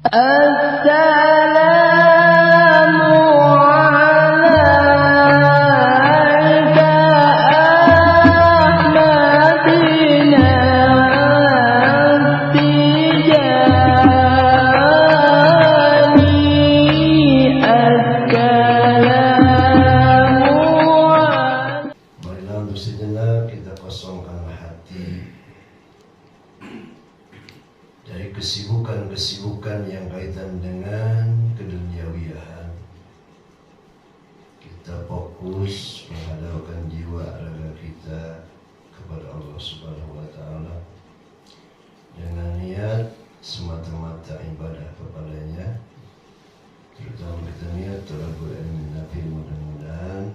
Assalamu alayka ahmadina tijani. Marilah untuk sejenak kita kosongkan hati dari kesibukan-kesibukan yang kaitan dengan keduniawiaan. Kita fokus menghadapkan jiwa raga kita kepada Allah Subhanahu wa Ta'ala dengan niat semata-mata ibadah kepadanya. Terutama kita niat talabul ilmi nafi, mudah-mudahan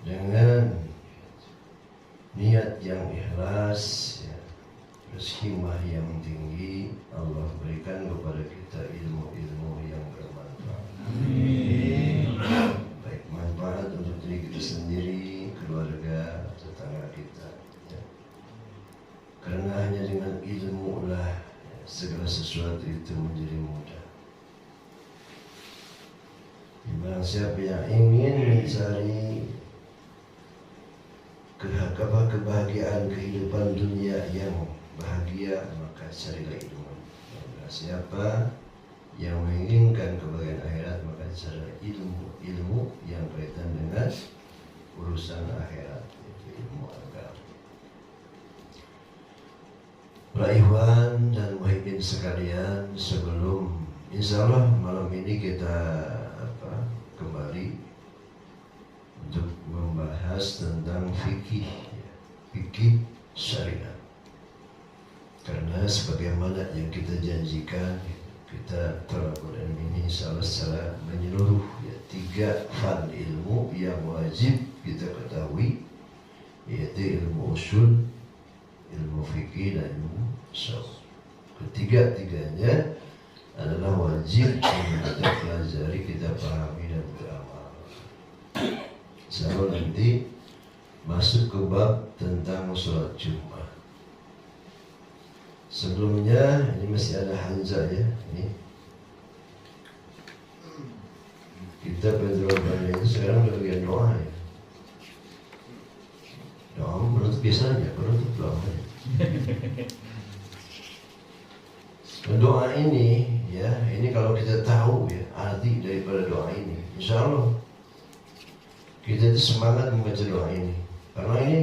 dengan niat yang ikhlas ya, terus himmah yang tinggi, Allah berikan kepada kita ilmu-ilmu yang bermanfaat. Amin. Baik manfaat untuk diri kita sendiri, keluarga, tetangga kita ya. Karena hanya dengan ilmu lah ya, segala sesuatu itu menjadi mudah. Barang siapa yang ingin mencari kebahagiaan kehidupan dunia yang bahagia, maka carilah ilmu. Siapa yang menginginkan kebahagiaan akhirat, maka carilah ilmu yang berkaitan dengan urusan akhirat, yaitu ilmu agama. Para ikhwan dan muhibbin sekalian, sebelum insyaallah malam ini kita kembali untuk membahas tentang fikih syariat. Karena sebagaimana yang kita janjikan, kita talabul ilmi ini insyaallah secara menyeluruh ya, 3 fan ilmu yang wajib kita ketahui, yaitu ilmu usul, ilmu fikih dan ilmu syar'i. Ketiga-tiganya adalah wajib yang kita pelajari, kita pahami dan beramal. Insyaallah nanti masuk ke bab tentang sholat Jumat. Sebelumnya ini masih ada Hamzah ya. Ini kita berdoa itu sekarang udah bagian doa ya. Doa menutup biasanya, menutup doa. Doa ini ya, ini kalau kita tahu ya arti daripada doa ini, insyaallah kita itu semangat membaca doa ini. Karena ini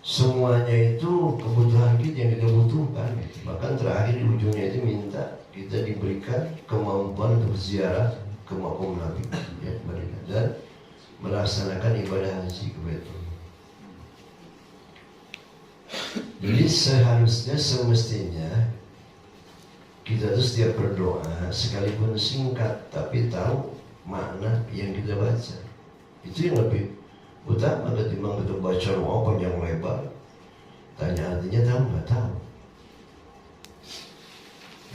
semuanya itu kebutuhan kita yang kita butuhkan. Bahkan terakhir di ujungnya itu minta kita diberikan kemampuan untuk ziarah ke makam Nabi ya, dan melaksanakan ibadah haji ke Baitul. Jadi seharusnya, semestinya kita tuh setiap berdoa, sekalipun singkat tapi tahu makna yang kita baca. Itu yang lebih utama ketimbang kita baca doa panjang lebar, tanya artinya tahu nggak tahu.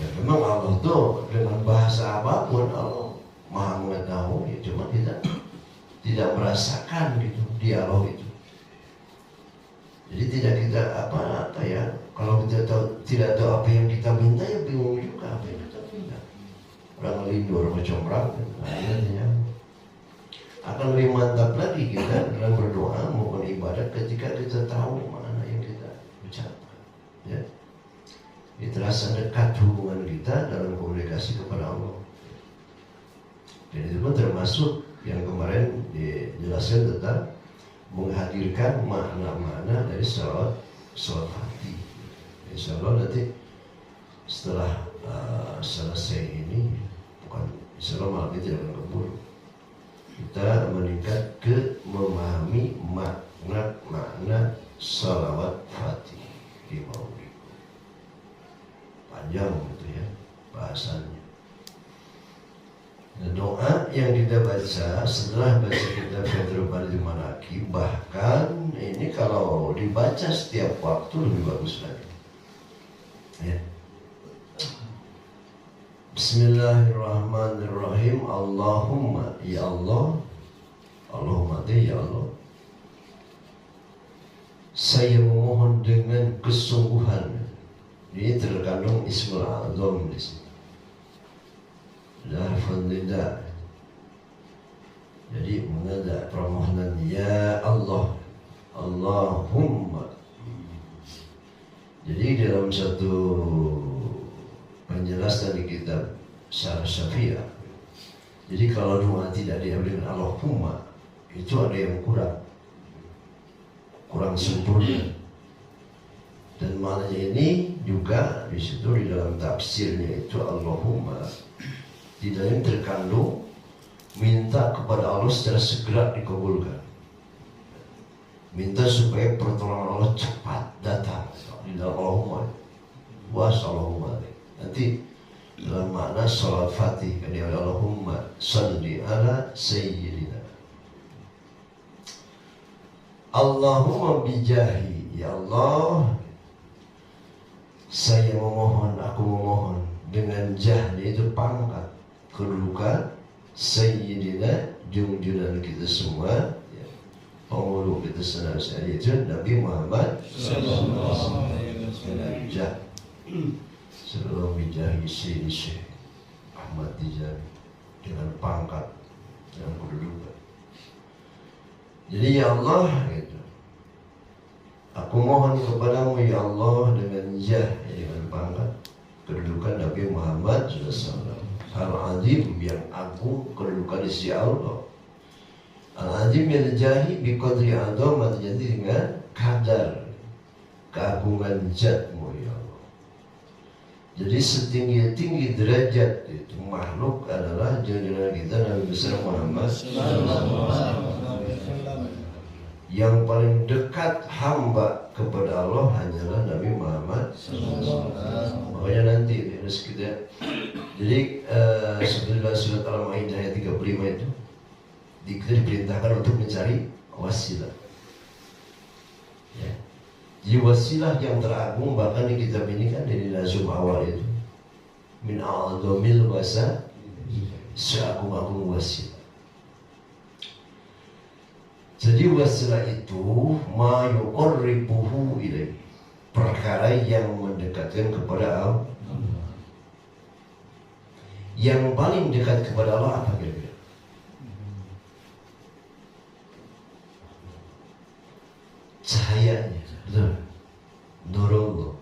Ya memang Allah tuh dengan bahasa apapun Allah maha mengetahui, ya cuma kita tidak merasakan gitu dialog itu. Jadi tidak kita apa ya, kalau kita tidak tahu apa yang kita minta ya bingung juga apa yang kita minta. Orang lindur macam orang, artinya akan lebih mantap lagi kita dalam berdoa maupun ibadah ketika kita tahu mana yang kita ucapkan. Ya, ini terasa dekat hubungan kita dalam komunikasi kepada Allah. Dan itu pun termasuk yang kemarin dijelaskan tentang menghadirkan makna-makna dari sholat hati. Insyaallah nanti setelah selesai ini, bukan insyaallah malam ini tidak akan keburu, kita meningkat ke memahami makna sholawat fatih di maulid. Panjang gitu ya bahasannya. Doa yang kita baca setelah baca kitab Fathul Bari Manaqib, bahkan ini kalau dibaca setiap waktu lebih bagus lagi. Ya. Bismillahirrahmanirrahim. Allahumma ya Allah, Allahumma ya Allah, saya memohon dengan kesungguhan. Ini terkandung Ismul Azam di sini. sudah harfun nida. Jadi mengada permohonan ya Allah, Allahumma. Jadi dalam satu penjelasan di kitab Syarah Syafi'iyah, jadi kalau doa tidak diambil dengan Allahumma, itu ada yang kurang sempurna. Dan maknanya ini juga di situ di dalam tafsirnya itu Allahumma di dalam terkandung minta kepada Allah secara segera dikabulkan, minta supaya pertolongan Allah cepat datang di dalam Allahumma Allahumma. Nanti dalam makna salat fatih kan ya Allahumma salli ala sayyidina, Allahumma bijahi, ya Allah saya memohon, aku memohon dengan jah, yaitu pangkat kedudukan sayyidina, junjungan kita semua ya, penghulu kita senantiasa, yaitu Nabi Muhammad sallallahu alaihi wasallam. Jah sebelum bijahi Sayyidi Syekh Ahmad Tijani, dengan pangkat dan kedudukan. Jadi ya Allah gitu, aku mohon kepadamu ya Allah dengan jah, dengan pangkat kedudukan Nabi Muhammad SAW Al-Azim yang agung kedudukan di sisi Allah, Al-Azim yang jahi biqadri azamat, jadi dengan kadar keagungan zatmu ya Allah. Jadi setinggi-tinggi derajat itu makhluk adalah junjungan kita Nabi besar Muhammad yang paling dekat hamba kepada Allah hanyalah Nabi Muhammad. Makanya nanti harus kita, jadi seperti dalam surat Al-Maidah ayat 35 itu kita diperintahkan untuk mencari wasilah ya. Jadi wasilah yang teragung, bahkan di kitab ini kan dari nazum awal itu min a'zamil wasa, seagung-agung wasilah. Jadi wasilah itu ma yuqarribuhu ilaihi, perkara yang mendekatkan kepada Allah. Yang paling dekat kepada Allah apa kira-kira? Cahayanya, betul. Nurullah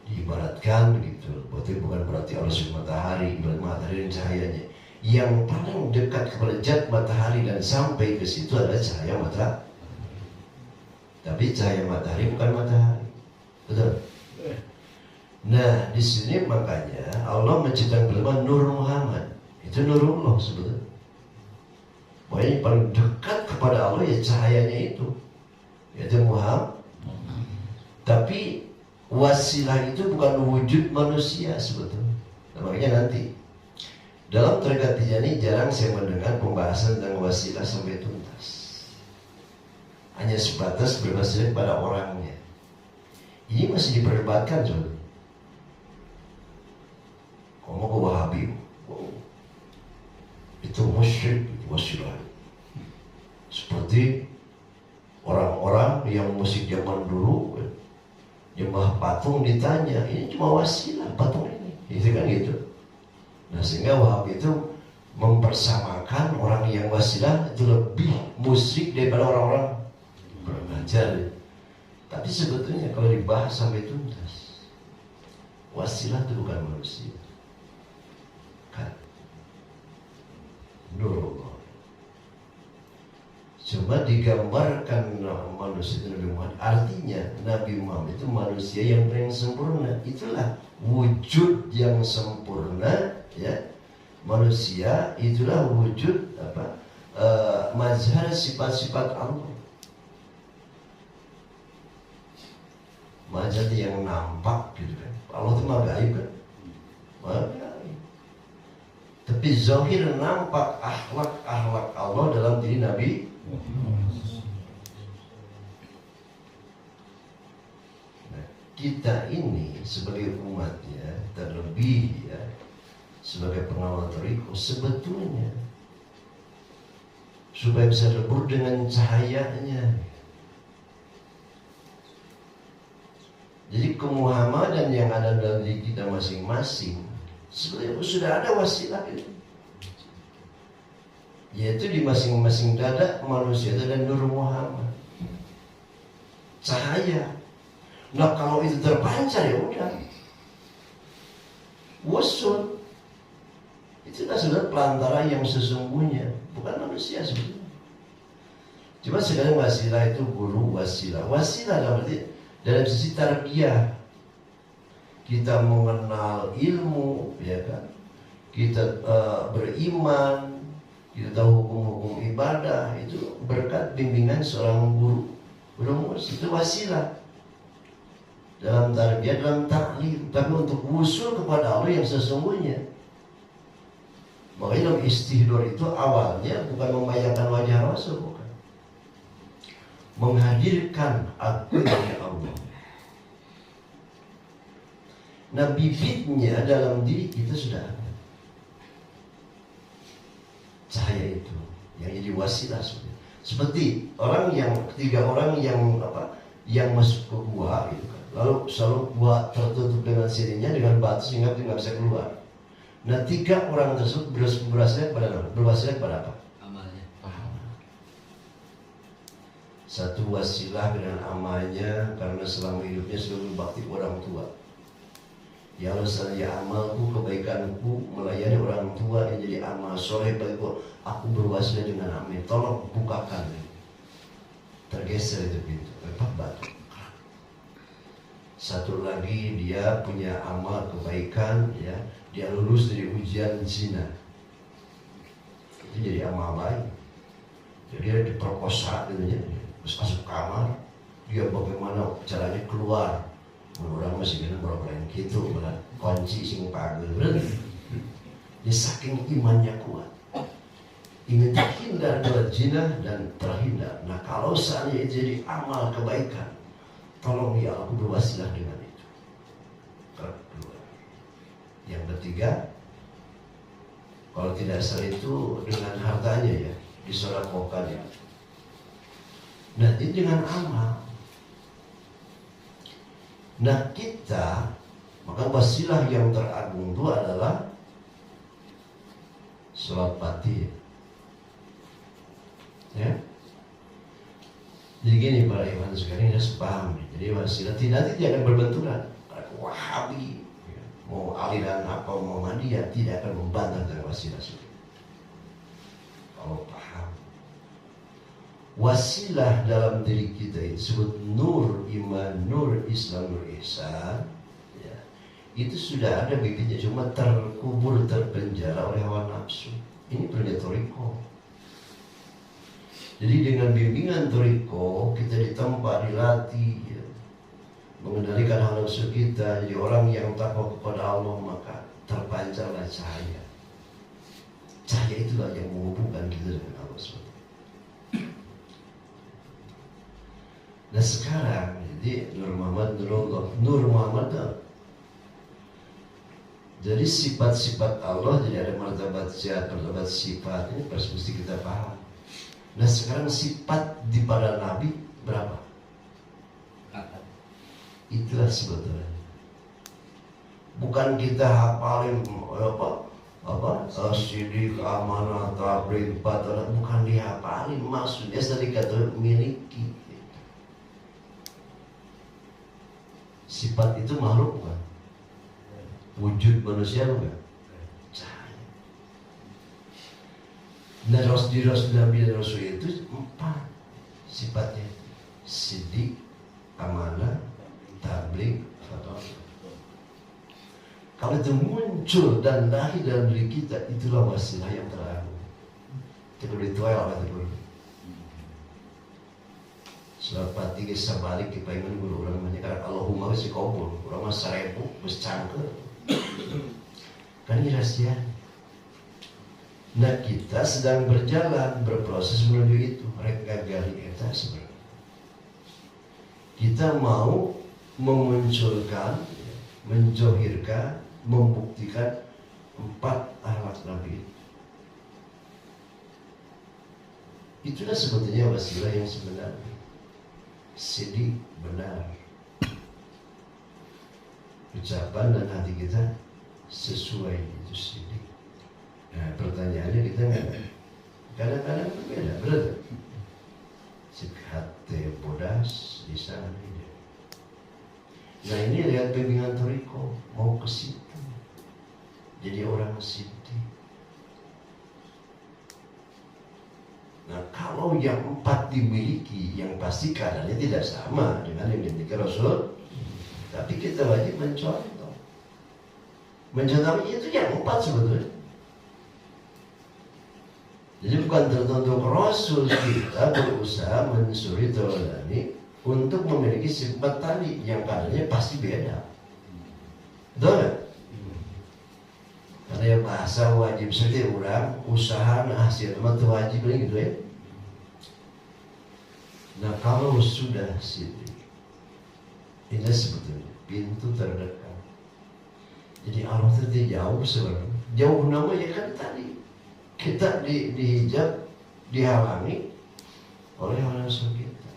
diibaratkan begitu, bukan berarti Allah sebagai matahari, ibarat matahari dan cahayanya. Yang paling dekat kepada zat matahari dan sampai ke situ adalah cahaya matahari. Tapi cahaya matahari bukan matahari, betul. Nah, di sini makanya Allah menciptakan firman Nur Muhammad, itu Nurullah sebetulnya. Bahwa yang paling dekat kepada Allah ya cahayanya itu, yaitu Muhammad. Tapi wasilah itu bukan wujud manusia sebetulnya. Nah, makanya nanti dalam Thariqat Tijani jarang saya mendengar pembahasan tentang wasilah sampai tuntas. Hanya sebatas berwasilah pada orangnya. Ini masih diperdebatkan sebetulnya. Kamu ke Wahabi, itu musyrik, itu wasilah. Seperti orang-orang yang musik zaman dulu nyembah patung, ditanya ini cuma wasilah patung ini, itu kan gitu. Nah sehingga Wahabi itu mempersamakan orang yang wasilah itu lebih musyrik daripada orang-orang belajar. Tapi sebetulnya kalau dibahas sampai tuntas, wasilah itu bukan manusia, kan Nurullah. Cuma digambarkan manusia itu Nabi Muhammad, artinya Nabi Muhammad itu manusia yang paling sempurna. Itulah wujud yang sempurna ya. Manusia itulah wujud apa? Mazhar sifat-sifat Allah. Mazhar yang nampak gitu kan. Allah itu mah gaib kan. Tapi zahir nampak akhlak Allah dalam diri Nabi. Nah, kita ini sebagai umatnya, terlebih ya sebagai pengawal thariqah, sebetulnya supaya bisa lebur dengan cahayanya. Jadi kemuhammadan yang ada dalam diri kita masing-masing Sebenarnya sudah ada wasilah itu, yaitu di masing-masing dada manusia itu ada Nur Muhammad, cahaya. Nah kalau itu terpancar ya udah wusul. Itulah sebenarnya pelantara yang sesungguhnya, bukan manusia sebenarnya. Cuma sekarang wasilah itu guru wasilah. Wasilah dalam sisi tarbiyah. Kita mengenal ilmu, ya kan? Kita beriman, kita tahu hukum-hukum ibadah, itu berkat bimbingan seorang guru. Guru itu wasilah dalam tarbiyah, dalam taklim. Tapi untuk usul kepada Allah yang sesungguhnya. Makanya dalam istihdur itu awalnya bukan membayangkan wajah Rasul, bukan. Menghadirkan agungnya Allah. Nah bibitnya dalam diri kita sudah ada. Cahaya itu yang jadi wasilah seperti orang yang ketiga orang yang masuk ke gua gitu kan. Lalu selalu gua tertutup dengan sirinya dengan batu sehingga dia nggak bisa keluar. Nah 3 orang tersebut berwasilah kepada apa? Amalnya. Satu wasilah dengan amalnya karena selama hidupnya selalu berbakti orang tua. Ya Allah, saya amalku, kebaikanku melayani orang tua yang jadi amal soleh bagiku. Aku berwasilah dengan amin. Tolong bukakan. Tergeser itu pintu. Batu. Satu lagi dia punya amal kebaikan, ya. Dia lulus dari ujian zina. Itu jadi amal baik. Jadi dia diperkosa gitu ya. Terus masuk kamar. Dia bagaimana caranya keluar. Orang masih kena berapa gitu, berat kunci sing pagel, berat. Dia saking imannya kuat, ingin terhindar dari zina dan terhindar. Nah kalau seandainya jadi amal kebaikan, tolong ya aku berwasilah dengan itu. Kedua, yang ketiga, kalau tidak salah itu dengan hartanya ya, disedekahkan ya. Nah ini dengan amal. Nah kita, maka wasilah yang teragung itu adalah sholat Fatihah. Ya. Jadi gini para ikhwan sekalian harus paham. Jadi wasilah tidak akan berbenturan. Wahabi, ya, mau aliran apa mau Muhammadiyah tidak akan membantah dengan wasilah. Kalau paham. Wasilah dalam diri kita itu disebut nur iman, nur Islam, nur ihsan, ya. Itu sudah ada bibitnya, cuma terkubur, terpenjara oleh hawa nafsu. Ini perintah toriko. Jadi dengan bimbingan toriko kita ditempa, dilatih, ya, mengendalikan hawa nafsu kita, jadi orang yang takwa kepada Allah, maka terpancarlah cahaya. Cahaya itulah yang menghubungkan kita dengan Allah SWT. Nah sekarang jadi Nur Muhammad, Nur Muhammad jadi sifat-sifat Allah, jadi ada martabat zat, martabat sifat. Ini harus mesti kita paham. Nah sekarang sifat di pada Nabi berapa? Itulah sebetulnya. Bukan kita hafalin sidik, amanah, tabligh, batalah, bukan dihafalin. Maksudnya tadi kata miliki. Sifat itu makhluk bukan? Wujud manusia bukan? Cahaya. Nah di Rasul Nabi dan Rasul itu 4 sifatnya: sidik, amanah, tabligh, fatwa. Kalau itu muncul dan lahir dalam diri kita, itulah wasilah yang teragung. Itu dituai oleh guru. Surat Fatihah sebalik kita ingin guru orang banyak karena Allahumma wasi kabul orang mas 1000 mas cangkel kan ini rahasia. Nah kita sedang berjalan berproses menuju itu. Mereka gagali kita sebenarnya kita mau memunculkan, menjohirkan, membuktikan 4 akhlak Nabi. Itulah sebetulnya wasilah yang sebenarnya. Sidik benar, ucapan dan hati kita sesuai itu sidik. Nah pertanyaannya kita nggak, kadang-kadang berbeda, berarti hati bodas di sana ini. Nah ini lihat bimbingan Toriko mau ke situ, jadi orang sidik. Nah kalau yang 4 dimiliki, yang pasti keadaannya tidak sama dengan yang dimiliki Rasul, tapi kita wajib mencontoh. Mencontoh itu yang 4 sebetulnya. Jadi bukan tertentu Rasul, kita berusaha mensuri teladani untuk memiliki sifat tadi yang kadarnya pasti beda. Betul nggak? Karena yang bahasa wajib seperti orang usaha hasil itu wajib gitu ya. Nah kalau sudah sidik, ini sebetulnya pintu terdekat. Jadi Allah itu jauh sebenarnya. Jauh namanya kan tadi kita dihijab, dihalangi oleh orang kita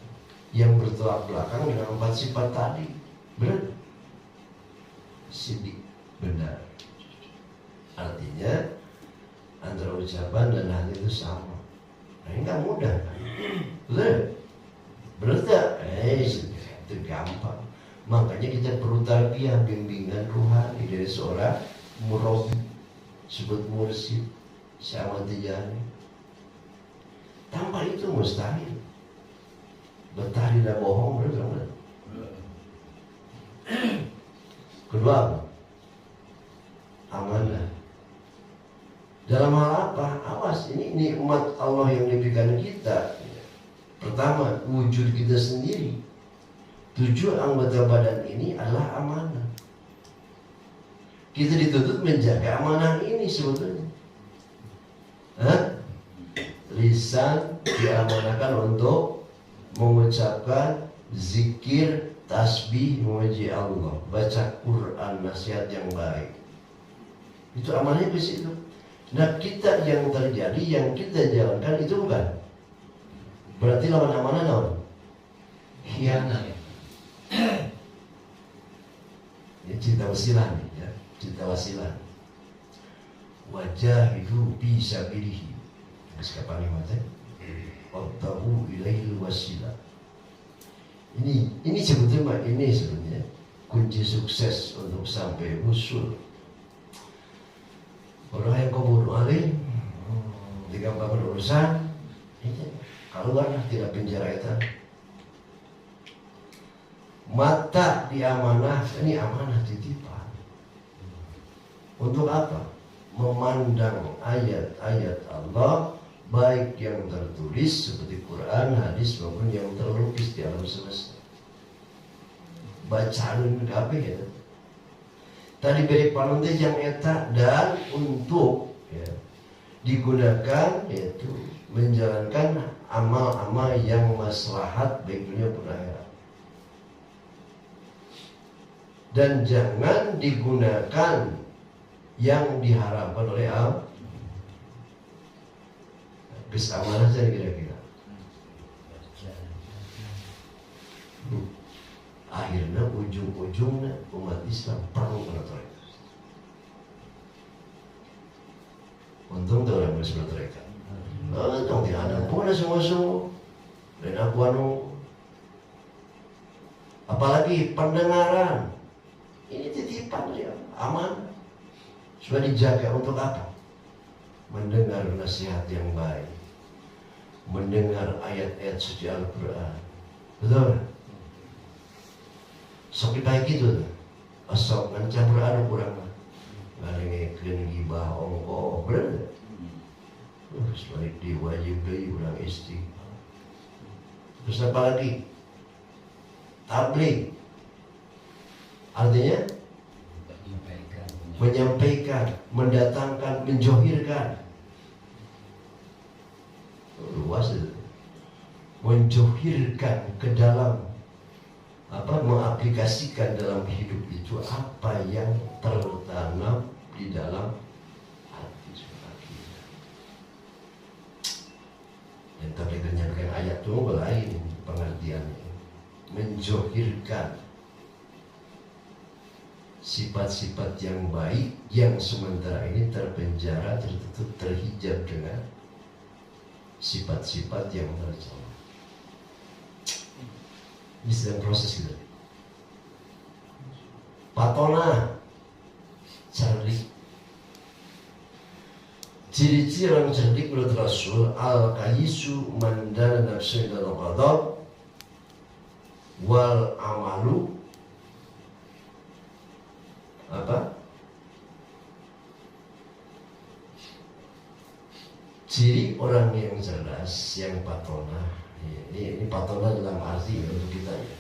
yang bertolak belakang dengan 4 sifat tadi. Benar? Sidik, benar. Artinya antara ucapan dan hati itu sama. Nah ini nggak mudah kan? Betul? Berarti itu gampang. Makanya kita perlu tarbiyah, bimbingan rohani dari seorang murabbi, sebut mursyid, Syahwat Tijani. Tanpa itu mustahil. Betah tidak bohong, benar. Kedua, amanah. Dalam hal apa? Awas, ini umat Allah yang diberikan kita. Pertama, wujud kita sendiri. 7 anggota badan ini adalah amanah. Kita dituntut menjaga amanah ini sebetulnya. Lisan diamanahkan untuk mengucapkan zikir, tasbih, memuji Allah, baca Quran, nasihat yang baik. Itu amanahnya di situ. Nah kita yang terjadi, yang kita jalankan itu bukan. Berarti lawan amanah lawan khianat. Ini cinta wasilah nih ya, cinta wasilah. Wajah itu bisa pilih. Sekarang mata. Wabtahu ilaihi wasilah. Ini sebetulnya kunci sukses untuk sampai usul. Orang yang kabur alih, digampangkan urusan, keluarlah tidak penjara itu. Mata diamanah, ini amanah titipan. Untuk apa? Memandang ayat-ayat Allah, baik yang tertulis seperti Quran, hadis maupun yang terlukis di alam semesta. Bacaan kabeh ya. Tadi beri panunte yang eta dan untuk ya, digunakan yaitu menjalankan amal-amal yang maslahat baik dunia pun akhirat. Dan jangan digunakan yang diharapkan oleh Allah. Kesamaan saja kira-kira. Akhirnya ujung-ujungnya umat Islam perlu menetreka. Untung tuh orang bisa menetreka. Untung tidak ada pun semua-semua. Dan aku apalagi pendengaran. Ini titipan ya, aman. Sudah dijaga untuk apa? Mendengar nasihat yang baik, mendengar ayat-ayat suci Al-Quran. Betul? Sok baik itu, asal mencampur aduk kurang, ngalengekeun gibah ongko, bener? Sebalik diwajib deui urang istighfar. Terus apa lagi? Tabligh. Artinya menyampaikan, mendatangkan, menjohirkan. Luas itu. Menjohirkan ke dalam mengaplikasikan dalam hidup itu apa yang tertanam di dalam hati kita. Yang tadi dengan ayat itu lain pengertiannya. Menjohirkan. sifat-sifat yang baik yang sementara ini terpenjara, tertutup, terhijab dengan sifat-sifat yang tercela. Ini sedang proses gitu. Patona, cerdik. Ciri-ciri orang cerdik menurut Rasul, al-kayisu mandana nafsu dan qadab wal amalu apa? Ciri orang yang cerdas, yang patona. Ini patona dalam arti untuk kita ya.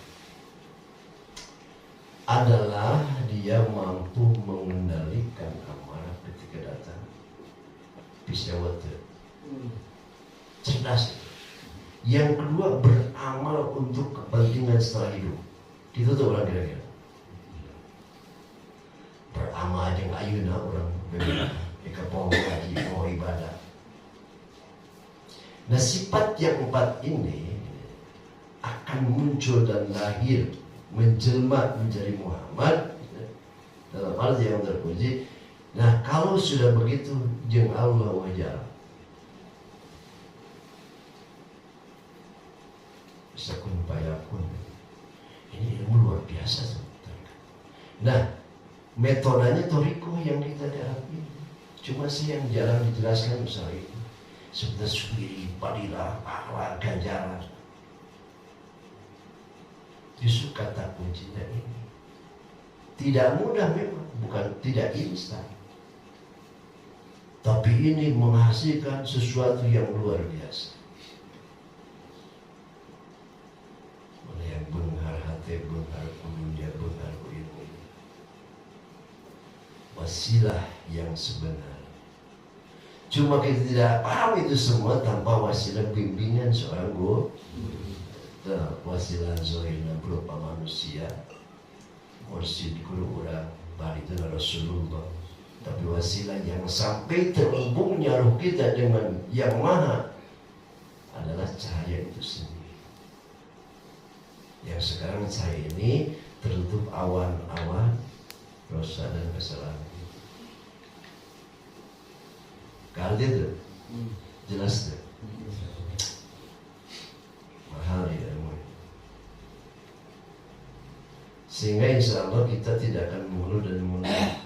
Adalah dia mampu mengendalikan amarah ketika datang. Bisa water. Cerdas. Yang kedua, beramal untuk kepentingan setelah hidup. Itu tuh orang kira-kira. Beramal yang ayuna orang berbeda. Jika mau ngaji, mau ibadah. Nah, sifat yang 4 ini akan muncul dan lahir, menjelma menjadi Muhammad dalam arti yang terpuji. Nah, kalau sudah begitu, jeung Allah wajar. Bisa kun payakun. Ini ilmu luar biasa. Nah, metodenya toriko yang kita hadapi. Cuma sih yang jarang dijelaskan misalnya itu. Sebentar sendiri, padilah, pahala, ganjaran. Justru kata kuncinya ini. Tidak mudah memang, bukan tidak instan. Tapi ini menghasilkan sesuatu yang luar biasa. Oleh yang benghar hati, benghar dunia, benghar ilmu. Wasilah yang sebenar. Cuma kita tidak paham itu semua tanpa wasilah bimbingan seorang guru. Wasilah zohirna berupa manusia. Mursyid guru orang, bari itu Rasulullah. Tapi wasilah yang sampai terhubungnya ruh kita dengan yang maha adalah cahaya itu sendiri. Yang sekarang cahaya ini tertutup awan-awan dosa dan kesalahan. Kalau itu jelas deh. Mahal ya ilmu. Sehingga insya Allah kita tidak akan mengeluh dan mengeluh.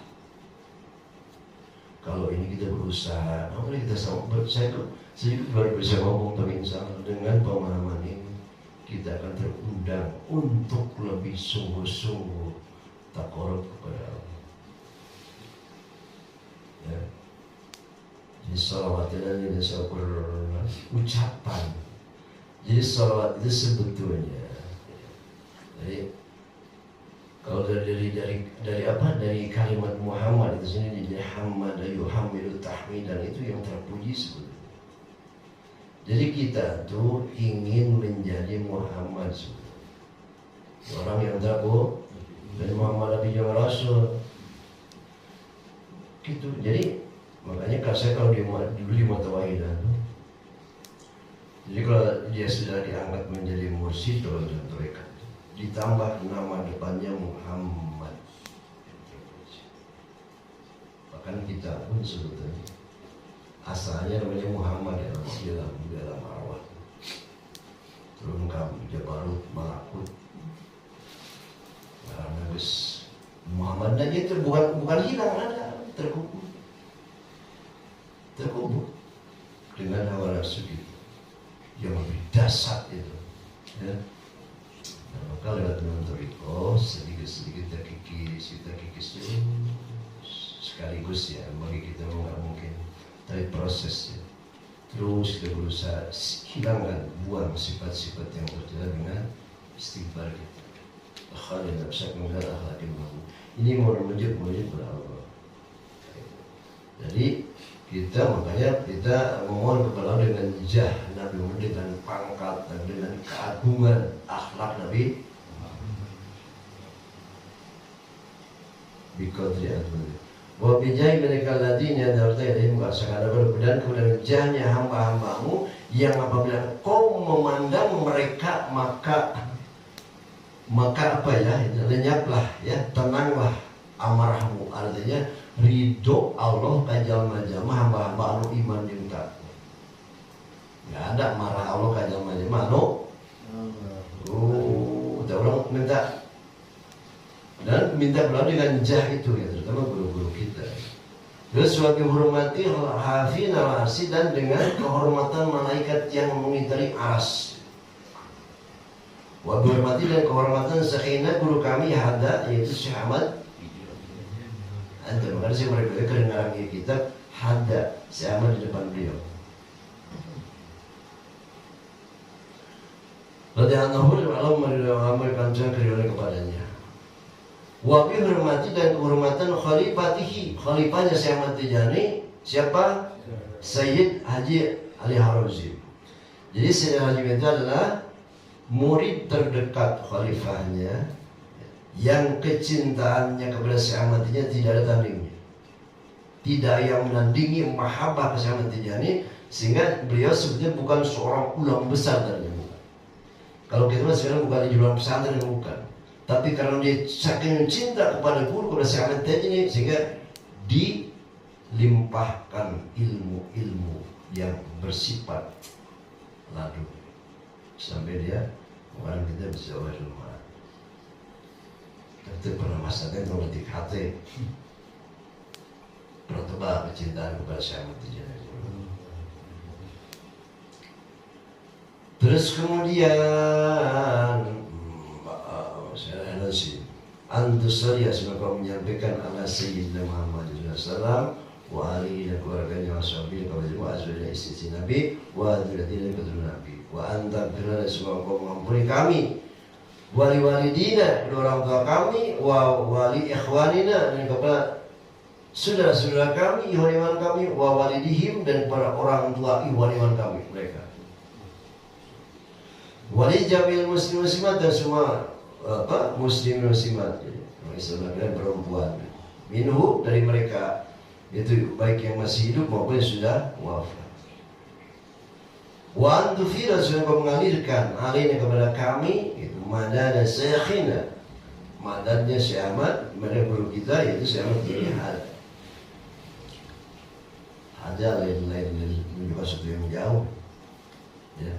Kalau ini kita berusaha, apalagi kita saya sedikit baru bisa ngomong, tapi insya Allah dengan pemahaman ini kita akan terundang untuk lebih sungguh-sungguh takarub kepada Allah. Ya. Jadi salawat dan ini ucapan. Jadi salawat itu sebetulnya, jadi kalau dari kalimat Muhammad itu sendiri, jadi hamad yuhamilu tahmidan, itu yang terpuji sebetulnya. Jadi kita tuh ingin menjadi Muhammad sebetulnya. Orang yang tahu dan Muhammad Nabi yang Rasul gitu. Jadi makanya kalau dulu di Mutawahidah, jadi kalau dia sudah diangkat menjadi mursyid dalam tarekat, ditambah nama depannya Muhammad. Bahkan kita pun sebetulnya asalnya namanya Muhammad dalam arwah. Turun kamu Jabarut Malakut. Karena Muhammad dan itu bukan hilang, ada terkubur dengan hawa nafsu kita yang lebih dasar itu. Ya. Nah, maka lewat mentoriko sedikit-sedikit kita kikis sekaligus ya, bagi kita nggak mungkin, tapi prosesnya terus kita berusaha hilangkan, buang sifat-sifat yang tercela dengan istighfar kita. Akhlak nafsak mengenal akhlak ilmu. Ini mau menuju kepada Allah. Jadi makanya kita memohon kepada Allah dengan jah Nabi, dengan pangkat dan dengan keagungan akhlak Nabi. Biqadri adwani. Wa bijai mereka ladina darta ilaihim kasakana dan kemudian jahnya hamba-hambamu yang apabila kau memandang mereka maka apa ya, lenyaplah ya, tenanglah amarahmu, artinya ridho Allah kajal majama hamba-hamba anu iman jeung takwa. Nggak ada marah Allah kajal majama anu kita orang minta dan minta berdoa dengan jah itu ya, terutama guru-guru kita. Terus sebagai menghormati hafin al-arsi dan dengan kehormatan malaikat yang mengitari aras. Wabi hormati dan kehormatan Sakinah guru kami Hada, yaitu Syekh Ahmad. Antum makanya saya mereka kedengaran kitab Hada, Syekh Ahmad di depan beliau. Radhiyallahu anhu mengamalkan keringanan kepadanya. Wabi hormati dan kehormatan khalifatihi, khalifahnya Syekh Ahmad Tijani siapa? Sayyid Haji Ali Harazim. Jadi Sayyid Haji itu adalah murid terdekat khalifahnya yang kecintaannya kepada Syekh Ahmad Tijani tidak ada tandingnya. Tidak ada yang menandingi mahabbah ke Syekh Ahmad Tijani, sehingga beliau sebetulnya bukan seorang ulama besar dari bukan. Kalau kita sekarang bukan di jurusan pesantren bukan. Tapi karena dia saking cinta kepada guru, kepada Syekh Ahmad Tijani, sehingga dilimpahkan ilmu-ilmu yang bersifat ladu sampai dia orang kita bisa rumah. Tentu pernah masakan politik hati protobah kecintaan kepada Syekh Ahmad Tijani. Terus kemudian saya nasi antusariya semoga menyampaikan ala Sayyidina Muhammad SAW wa alihi dan keluarganya wa sahbihi wa azwajihi istri Nabi wa dzurriyyatihi dan keturunan Nabi wa anta firman semoga mengampuni kami wali-walidina, kedua orang tua kami, wa wali ikhwanina, dan kepada saudara-saudara kami, ikhwan kami, wa walidihim, dan kepada orang tua ikhwan kami mereka. Wali jamil muslim muslimat, dan semua muslim muslimat, Islam dan perempuan. Minhu, dari mereka, itu baik yang masih hidup maupun yang sudah wafat. Wa antufira, sudah mengalirkan alihnya kepada kami itu madad syekhina, madadnya Syekh Ahmad, madad guru kita yaitu Syekh Ahmad Tijani ada lain-lain menunjukkan sesuatu yang jauh ya.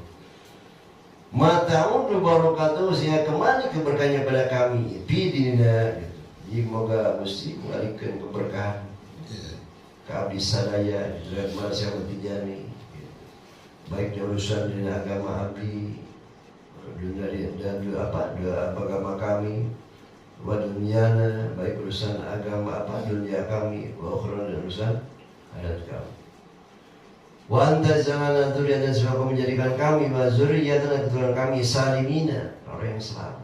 Mata'ud barakatuh, sehingga kembali keberkahannya pada kami bidina gitu. Jadi semoga mesti mengalihkan keberkahan ke abdi sadaya dan Syekh Ahmad Tijani, baik di urusan dunia agama abdi, dunia dan agama kami, wa dunyana, baik urusan agama dunia kami, wa ukhra, dan urusan adat kami. Wa anta jangan dzurriyyah, dan semoga menjadikan kami wa dzurriyyatan, dan keturunan kami salimina, orang yang selamat,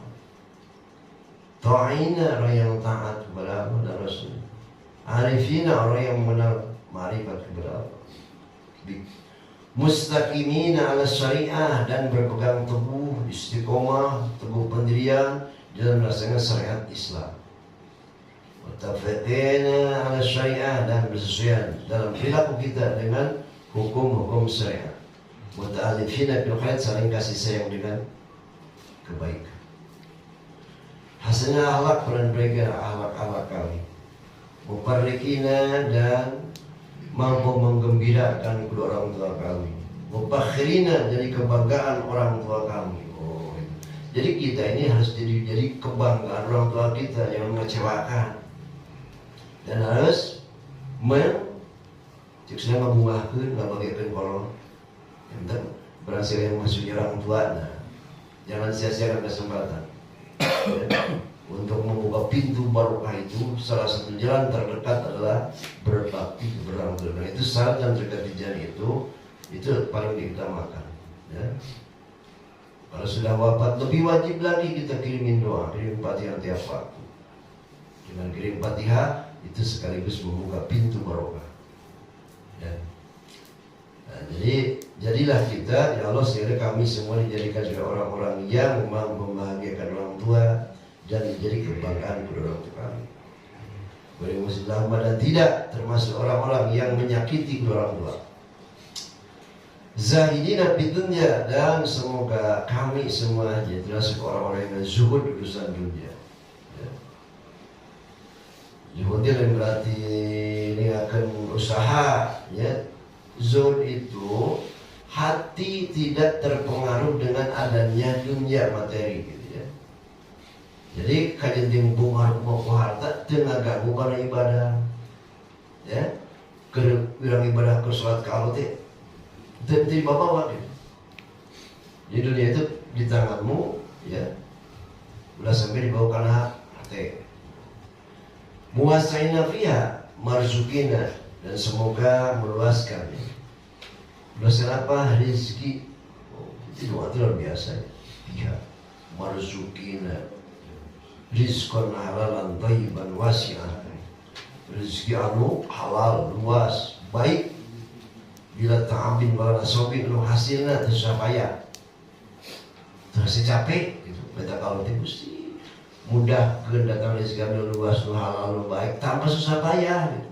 ta'ina, orang yang taat kepada Allah dan Rasul, arifina, orang yang mengenal ma'rifat kepada Allah, mustaqimina ala syariah, dan berpegang teguh istiqomah, teguh pendirian dalam melaksanakan syariat Islam, mutafiqina ala syariah, dan bersesuaian dalam perilaku kita dengan hukum-hukum syariat, muta'alifina bil khair, saling kasih sayang dengan kebaikan, hasanah akhlak, dan mereka akhlak-akhlak kami, mufarriqina, dan mampu menggembirakan kedua orang tua kami, mubakhirina, jadi kebanggaan orang tua kami. Oh, itu. Jadi kita ini harus jadi kebanggaan orang tua kita, yang mengecewakan, dan harus cukupnya ngebungahkan, nggak bagikan kolom, yang berhasil yang masuk orang tua. Nah, jangan sia-siakan kesempatan. Untuk membuka pintu barokah itu, salah satu jalan terdekat adalah berbakti kepada orang tua. Nah, itu syarat yang terdekat di jalan itu paling diutamakan ya. Kalau sudah wafat, lebih wajib lagi kita kirimin doa, kirim Fatihah tiap waktu. Dengan kirim Fatihah itu sekaligus membuka pintu barokah ya. Nah, jadi jadilah kita, ya Allah, sehingga kami semua dijadikan sebagai orang-orang yang membahagiakan orang tua dan menjadi kebanggaan kepada orang tua kami. Beri muslim dan tidak termasuk orang-orang yang menyakiti kedua orang tua. Zahidina fid dunya, dan semoga kami semua termasuk orang-orang yang zuhud urusan dunia. Ya. Zuhudil yang berarti ini akan usaha, ya. Zuhud itu hati tidak terpengaruh dengan adanya dunia materi, gitu ya. Jadi kajian bungar mau harta tengah ganggu karena ibadah, ya. Bilang ibadah ke sholat kalau teh dan bawa gitu. Di dunia itu di tanganmu, ya. Udah sampai dibawa karena hati. Muasaina fiha marzukina, dan semoga meluaskan. Meluaskan apa? Rizki. Itu doa luar biasa. Fiha marzukina rizqan halalan thayyiban wasi'an. Rizki anu halal, luas, baik. Bila ta'abin wala nasobin lu hasilnya susah payah. Terus capek gitu. Beta kalau tikus mudah kedatangan rezeki anu luas, nu halal, nu baik tanpa susah payah gitu.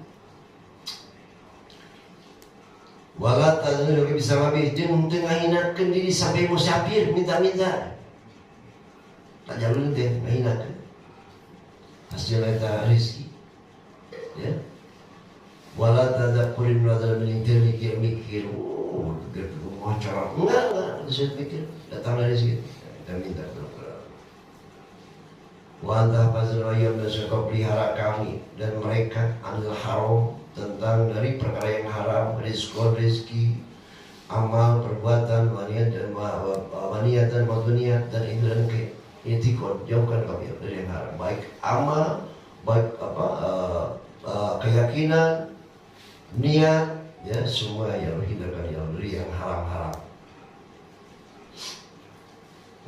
Wala tazunu bisa mabih jeung teu ngahinakeun diri sampai musafir minta-minta. Tak jalur teh ngahinakeun. Hasil eta rezeki. Ya. Wala tadzakurin wadal melintir mikir acara enggak saya pikir datang dari situ kita minta berdoa. Wa anta fazil ayyam dan suka pelihara kami dan mereka anil haram, tentang dari perkara yang haram, rezeki, amal, perbuatan, waniyat dan maduniyat dan indran ke itikad, jauhkan kami dari yang haram, baik amal, baik keyakinan, niat, ya semua yang hindarkan yang dari yang haram-haram.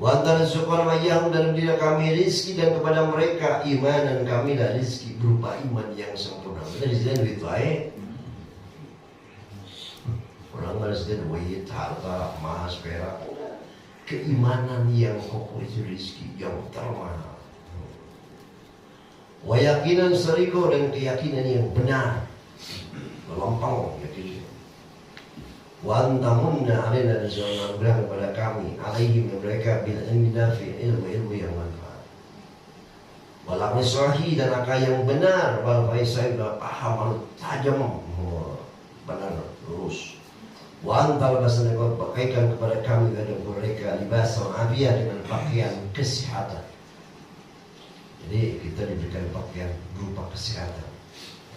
Wa antara syukur mayang dalam diri kami rizki, dan kepada mereka iman, dan kami dan rizki berupa iman yang sempurna. Benar di sini begitu aja. Orang harus jadi duit, harta, emas, perak. Keimanan yang kokoh itu rizki yang termahal. Wa yakinan seriko, dan keyakinan yang benar, melampau yakin. Wa antamunna alaina, dan jangan berikan kepada kami alaihim mereka bil ilmi nafi, ilmu yang manfaat. Wal aqli sahih, dan akal yang benar, wal faisal, dan paham tajam, benar lurus. Wa antal basan, kau pakaikan kepada kami dan mereka libas afiyah, dengan pakaian kesehatan. Jadi kita diberikan pakaian berupa kesehatan.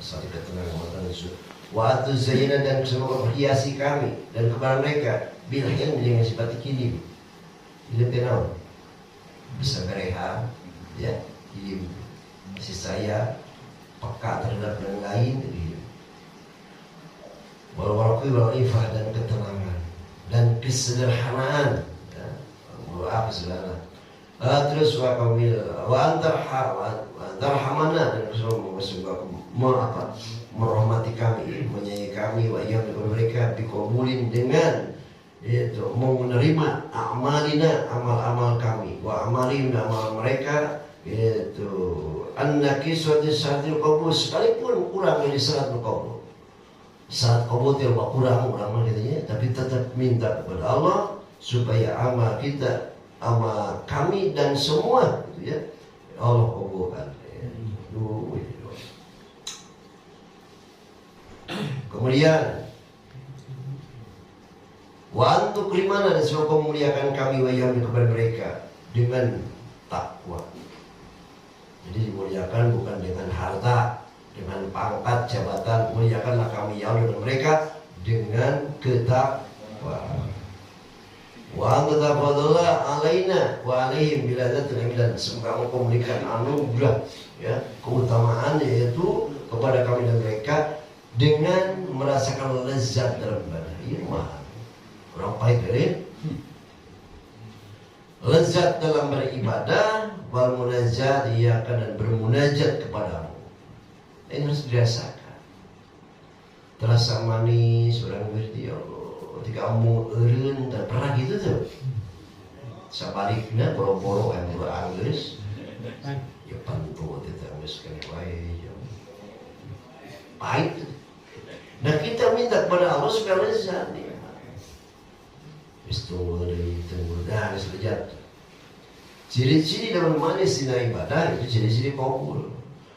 Asal ketenangan mata itu. Waktu zayyana, dan semoga berhiasi kami dan kepada mereka bil ilmi, dengan sifat ilim. Ilim kenal bisa bereha, ya, ilim kasih saya peka terhadap yang lain, ilim. Walau ifah, dan ketenangan dan kesederhanaan, ya, doa kesederhanaan. Terus wa antarhamana, dan semoga merahmati kami, menyayangi kami, wa iyam, dengan mereka biqabulin, dengan yaitu mau menerima amalina, amal-amal kami, wa amalin, amal mereka, yaitu annaki syahatil qabul, sekalipun kurang dari syahatil qabul. Saat qabul itu kurang katanya, tapi tetap minta kepada Allah supaya amal kita, amal kami dan semua itu, ya, Allah kabulkan. Kemudian wa antuk limana, dan semoga memuliakan kami wa yam, kepada mereka dengan takwa. Jadi dimuliakan bukan dengan harta, dengan pangkat, jabatan. Muliakanlah kami ya Allah, dengan mereka dengan ketakwaan. Wa anta fadalla alaina wa alaihim bila dzatun, semoga engkau memberikan anugerah, ya, keutamaan, yaitu kepada kami dan mereka dengan merasakan lezat dalam ibadah. Iya mah orang pahit kali. Lezat dalam beribadah, wal munajat, iya kan, dan bermunajat kepadamu. Ini harus dirasakan. Terasa manis orang berarti, ya Allah, ketika kamu eureun, dan pernah gitu tuh. Sabaliknya boro-boro yang beranggeus, ya pantu teh geus kene wae, ya. Pahit. Nah kita minta kepada Allah supaya lezat, ya. Tunggu, dah harus lezat. Ciri-ciri dalam manis dina ibadah itu ciri-ciri kabul.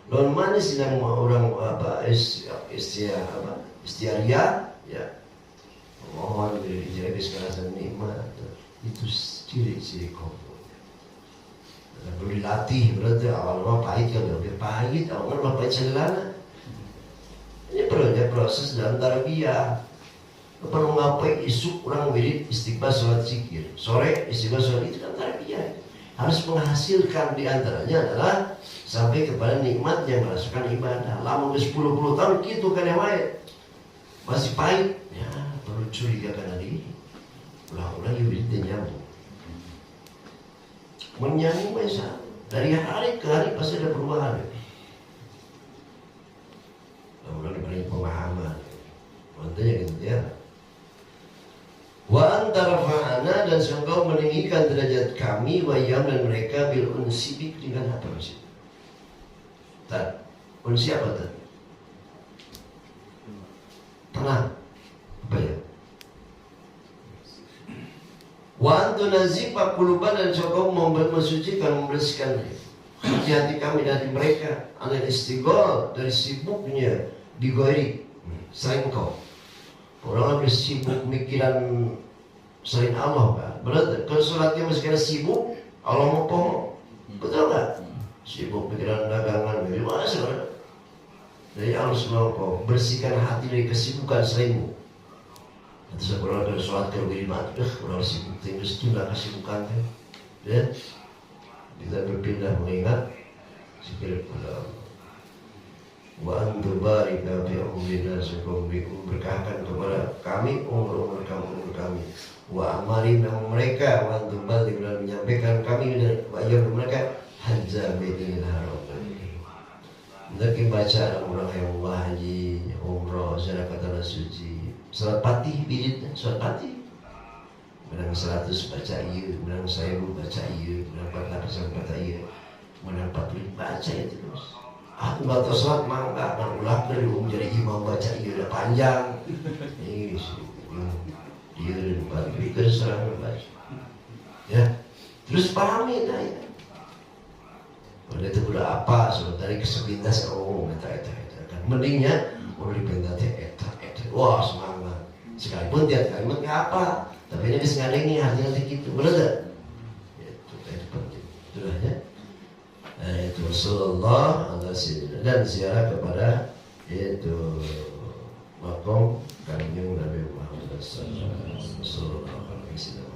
Lawan manis yang orang istiaria ya. Mohon jadi sekalian nikmat. Itu ciri-ciri kufur. Perlu dilatih, berarti awal-awal pahit kalau lebih pahit, awal-awal pahit sederhana. Ini perlunya proses dalam tarbiyah. Perlu ngapain isuk orang wirid istighfar sholat zikir, sore istighfar sholat itu kan tarbiyah. Harus menghasilkan diantaranya adalah sampai kepada nikmat yang merasakan ibadah. Lama 10 tahun gitu kan yang lain masih pahit, ya perlu curiga karena diri. Ulang-ulang wiridnya nyambung. Menyambung biasa dari hari ke hari pasti ada perubahan. Lalu diberi pemahaman, mantunya gitu ya. Wa antara fa'ana dan engkau meninggikan derajat kami wayam dan mereka bil unsibik dengan apa maksudnya? Tad, unsi apa tad? Tenang, apa ya? Wa antu nazifa quluban dan engkau mensucikan, membersihkan hati-hati kami dari mereka anil istighol, dari sibuknya bigori selain kau. Orang lebih sibuk mikiran selain Allah kan. Berarti kalau sholatnya masih kena sibuk, Allah mau pohon, betul nggak? Sibuk pikiran dagangan, gimana sih? Jadi Allah mau bersihkan hati dari kesibukan selainmu. Nanti seorang dari sholat kalau beriman, orang sibuk tinggal setunda kesibukan kan, ya. Kita berpindah mengingat zikir kepada Allah. Wa antu barika fi umrina syukum berkahkan kepada kami umur kami. Wa amarin mereka wa antu balik dan menyampaikan kami dan bayar mereka hajjah baitil haram. Mungkin baca orang yang haji, umrah, ziarah tanah suci, salat fatih bijit, salat fatih. Menang 100 baca iya, menang 1000 baca iya, menang 48 baca iya, menang 40 baca itu terus. Aku nggak tahu sholat mangga, dan ulang dari jadi imam baca iya udah panjang. Ini sih, dia dan pikir serang baca. Ya, terus pahami dah ya. Kalau itu udah apa, sudah dari kesepintas, eta kan. Mendingnya, udah dipindah eta. Wah semangat. Sekalipun tiap kalimat nggak apa, tapi ini bisa ngadeng nih hati-hati gitu, bener gak? Itu penting. Itulah ya. Nah itu Rasulullah dan ziarah kepada itu makom kanjeng Nabi Muhammad sallallahu alaihi wasallam.